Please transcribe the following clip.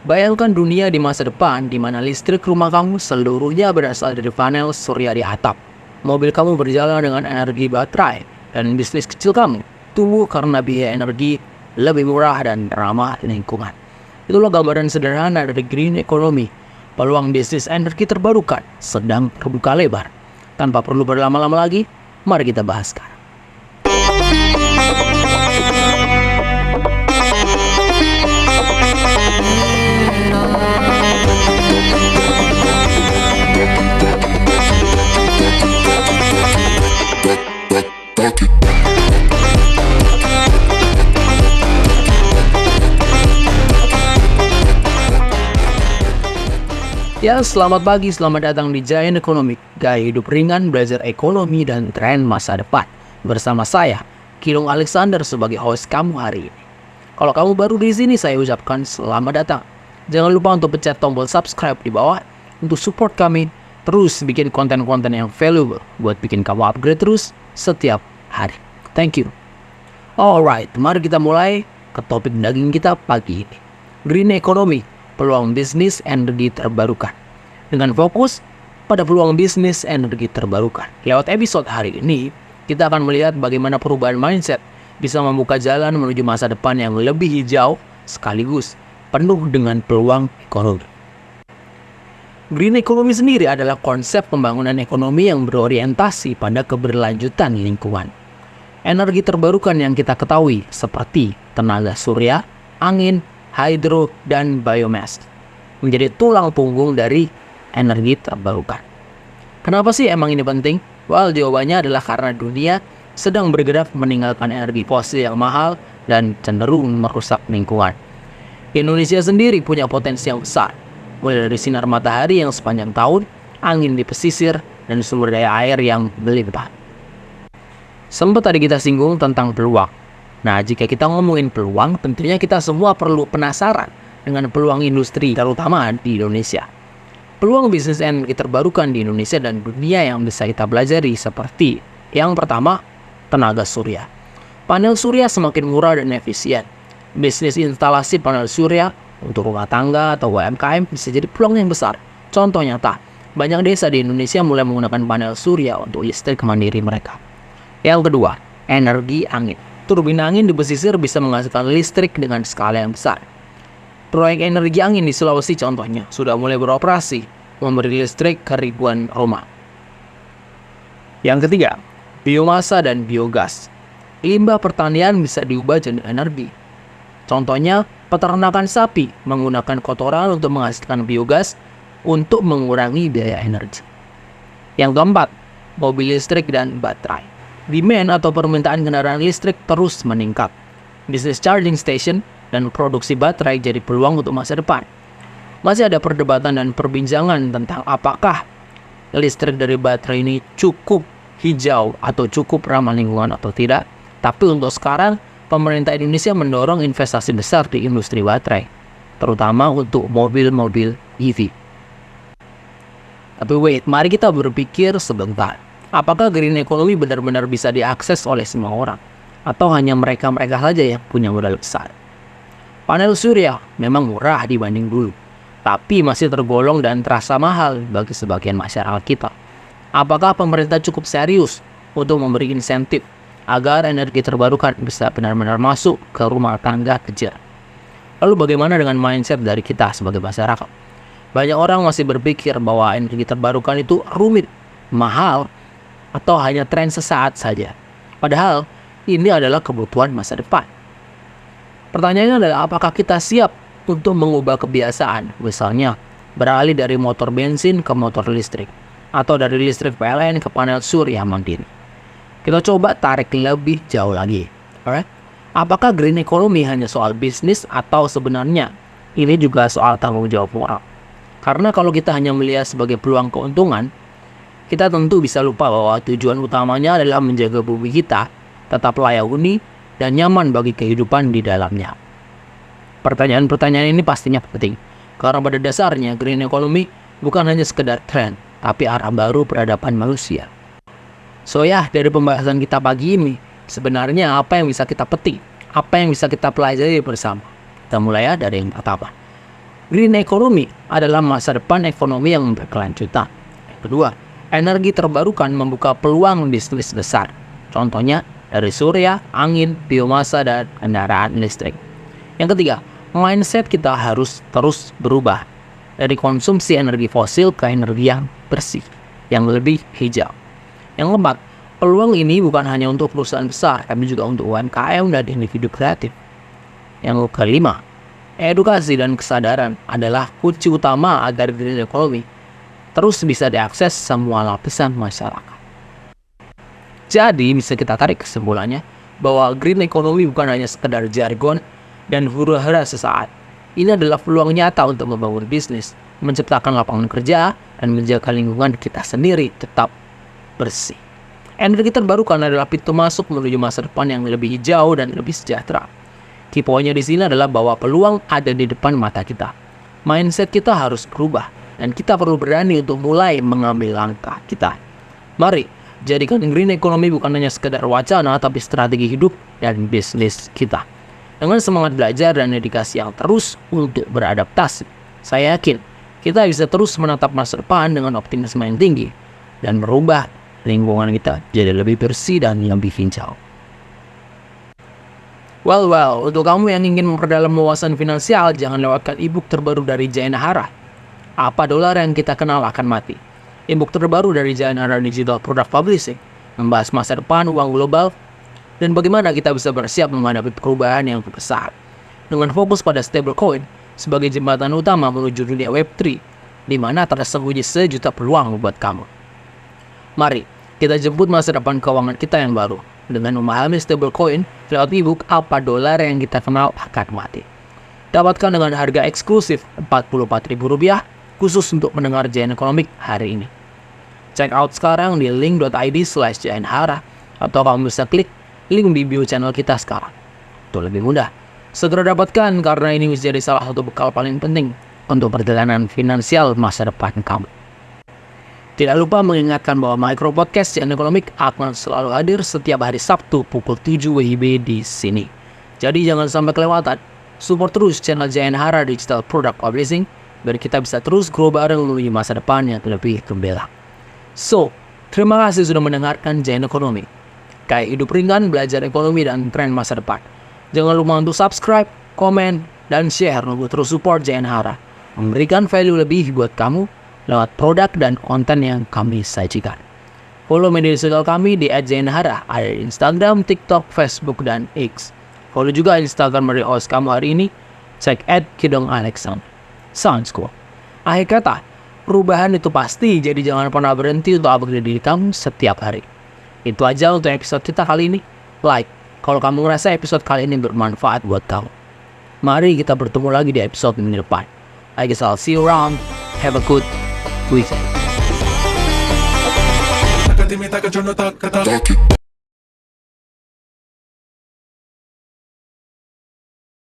Bayangkan dunia di masa depan di mana listrik rumah kamu seluruhnya berasal dari panel surya di atap. Mobil kamu berjalan dengan energi baterai, dan bisnis kecil kamu tumbuh karena biaya energi lebih murah dan ramah lingkungan. Itulah gambaran sederhana dari green economy. Peluang bisnis energi terbarukan sedang terbuka lebar. Tanpa perlu berlama-lama lagi, mari kita bahas sekarang. Ya, selamat pagi, selamat datang di Giant Economic, gaya hidup ringan, belajar ekonomi, dan tren masa depan. Bersama saya, Kilung Alexander sebagai host kamu hari ini. Kalau kamu baru di sini, saya ucapkan selamat datang. Jangan lupa untuk pencet tombol subscribe di bawah untuk support kami terus bikin konten-konten yang valuable buat bikin kamu upgrade terus setiap hari. Thank you. Alright, mari kita mulai ke topik daging kita pagi ini. Green economy, peluang bisnis energi terbarukan. Dengan fokus pada peluang bisnis energi terbarukan. Lewat episode hari ini, kita akan melihat bagaimana perubahan mindset bisa membuka jalan menuju masa depan yang lebih hijau sekaligus penuh dengan peluang ekonomi. Green economy sendiri adalah konsep pembangunan ekonomi yang berorientasi pada keberlanjutan lingkungan. Energi terbarukan yang kita ketahui seperti tenaga surya, angin, hydro, dan biomass menjadi tulang punggung dari energi terbarukan. Kenapa sih emang ini penting? Well, jawabannya adalah karena dunia sedang bergerak meninggalkan energi fosil yang mahal dan cenderung merusak lingkungan. Indonesia sendiri punya potensi yang besar, mulai dari sinar matahari yang sepanjang tahun, angin di pesisir, dan sumber daya air yang berlimpah. Sempat tadi kita singgung tentang peluang. Nah, jika kita ngomongin peluang, tentunya kita semua perlu penasaran dengan peluang industri, terutama di Indonesia. Peluang bisnis energi terbarukan di Indonesia dan dunia yang bisa kita pelajari seperti yang pertama, tenaga surya. Panel surya semakin murah dan efisien. Bisnis instalasi panel surya untuk rumah tangga atau UMKM bisa jadi peluang yang besar. Contoh nyata, banyak desa di Indonesia mulai menggunakan panel surya untuk listrik mandiri mereka. Yang kedua, energi angin. Turbin angin di pesisir bisa menghasilkan listrik dengan skala yang besar. Proyek energi angin di Sulawesi contohnya sudah mulai beroperasi, memberi listrik ke ribuan rumah. Yang ketiga, biomasa dan biogas. Limbah pertanian bisa diubah jadi energi. Contohnya, peternakan sapi menggunakan kotoran untuk menghasilkan biogas untuk mengurangi biaya energi. Yang keempat, mobil listrik dan baterai. Demand atau permintaan kendaraan listrik terus meningkat. Bisnis charging station dan produksi baterai jadi peluang untuk masa depan. Masih ada perdebatan dan perbincangan tentang apakah listrik dari baterai ini cukup hijau atau cukup ramah lingkungan atau tidak. Tapi untuk sekarang, pemerintah Indonesia mendorong investasi besar di industri baterai, terutama untuk mobil-mobil EV. Tapi wait, mari kita berpikir sebentar. Apakah green economy benar-benar bisa diakses oleh semua orang? Atau hanya mereka-mereka saja yang punya modal besar? Panel surya memang murah dibanding dulu, tapi masih tergolong dan terasa mahal bagi sebagian masyarakat kita. Apakah pemerintah cukup serius untuk memberi insentif agar energi terbarukan bisa benar-benar masuk ke rumah tangga kecil? Lalu bagaimana dengan mindset dari kita sebagai masyarakat? Banyak orang masih berpikir bahwa energi terbarukan itu rumit, mahal, atau hanya tren sesaat saja. Padahal, ini adalah kebutuhan masa depan. Pertanyaannya adalah apakah kita siap untuk mengubah kebiasaan, misalnya beralih dari motor bensin ke motor listrik, atau dari listrik PLN ke panel surya mandiri. Kita coba tarik lebih jauh lagi. Alright? Apakah green economy hanya soal bisnis atau sebenarnya ini juga soal tanggung jawab moral? Karena kalau kita hanya melihat sebagai peluang keuntungan, kita tentu bisa lupa bahwa tujuan utamanya adalah menjaga bumi kita tetap layak huni dan nyaman bagi kehidupan di dalamnya. Pertanyaan-pertanyaan ini pastinya penting, karena pada dasarnya green economy bukan hanya sekedar tren, tapi arah baru peradaban manusia. So ya, dari pembahasan kita pagi ini, sebenarnya apa yang bisa kita petik, apa yang bisa kita pelajari bersama. Kita mulai ya dari yang pertama. Green economy adalah masa depan ekonomi yang berkelanjutan. Yang kedua, energi terbarukan membuka peluang bisnis besar. Contohnya dari surya, angin, biomasa, dan kendaraan listrik. Yang ketiga, mindset kita harus terus berubah dari konsumsi energi fosil ke energi yang bersih, yang lebih hijau. Yang keempat, peluang ini bukan hanya untuk perusahaan besar, tapi juga untuk UMKM dan individu kreatif. Yang kelima, edukasi dan kesadaran adalah kunci utama agar green economy terus bisa diakses semua lapisan masyarakat. Jadi bisa kita tarik kesimpulannya bahwa green economy bukan hanya sekedar jargon dan huru-hara sesaat. Ini adalah peluang nyata untuk membangun bisnis, menciptakan lapangan kerja, dan menjaga lingkungan kita sendiri tetap bersih. Energi terbarukan adalah pintu masuk menuju masa depan yang lebih hijau dan lebih sejahtera. Key point-nya di sini adalah bahwa peluang ada di depan mata kita. Mindset kita harus berubah, dan kita perlu berani untuk mulai mengambil langkah kita. Mari, jadikan green economy bukan hanya sekedar wacana, tapi strategi hidup dan bisnis kita. Dengan semangat belajar dan dedikasi yang terus untuk beradaptasi, saya yakin kita bisa terus menatap masa depan dengan optimisme yang tinggi dan merubah lingkungan kita jadi lebih bersih dan lebih hijau. Well, untuk kamu yang ingin memperdalam wawasan finansial, jangan lewatkan e-book terbaru dari Jayan Hara. Apa dolar yang kita kenal akan mati? E-book terbaru dari Jayan Hara Digital Product Publishing membahas masa depan uang global dan bagaimana kita bisa bersiap menghadapi perubahan yang besar. Dengan fokus pada stablecoin sebagai jembatan utama menuju dunia Web3, di mana tersembunyi sejuta peluang buat kamu. Mari kita jemput masa depan keuangan kita yang baru dengan memahami stablecoin lewat e-book Apa Dolar Yang Kita Kenal Akan Mati. Dapatkan dengan harga eksklusif Rp44.000 khusus untuk mendengar Jayan Economic hari ini. Check out sekarang di link.id/jayanhara atau kamu bisa klik link di bio channel kita sekarang. Itu lebih mudah. Segera dapatkan karena ini menjadi salah satu bekal paling penting untuk perjalanan finansial masa depan kamu. Tidak lupa mengingatkan bahwa Micro Podcast Jayan Economic akan selalu hadir setiap hari Sabtu pukul 7 WIB di sini. Jadi jangan sampai kelewatan. Support terus channel Jayan Hara Digital Product Publishing biar kita bisa terus grow bareng menuju masa depan yang lebih gembira. So, terima kasih sudah mendengarkan Jayan Economic. Kayak hidup ringan, belajar ekonomi dan tren masa depan. Jangan lupa untuk subscribe, komen, dan share untuk terus support Jayan Hara. Memberikan value lebih buat kamu lewat produk dan konten yang kami sajikan. Follow media sosial kami di @jayanhara, ada di Instagram, TikTok, Facebook, dan X. Follow juga Instagram dari host kamu hari ini, cek @kidongalexan. Sounds cool. Akhir kata, perubahan itu pasti, jadi jangan pernah berhenti untuk upgrade diri kamu setiap hari. Itu aja untuk episode kita kali ini. Like kalau kamu ngerasa episode kali ini bermanfaat buat kamu. Mari kita bertemu lagi di episode minggu depan. I guess I'll see you around. Have a good weekend.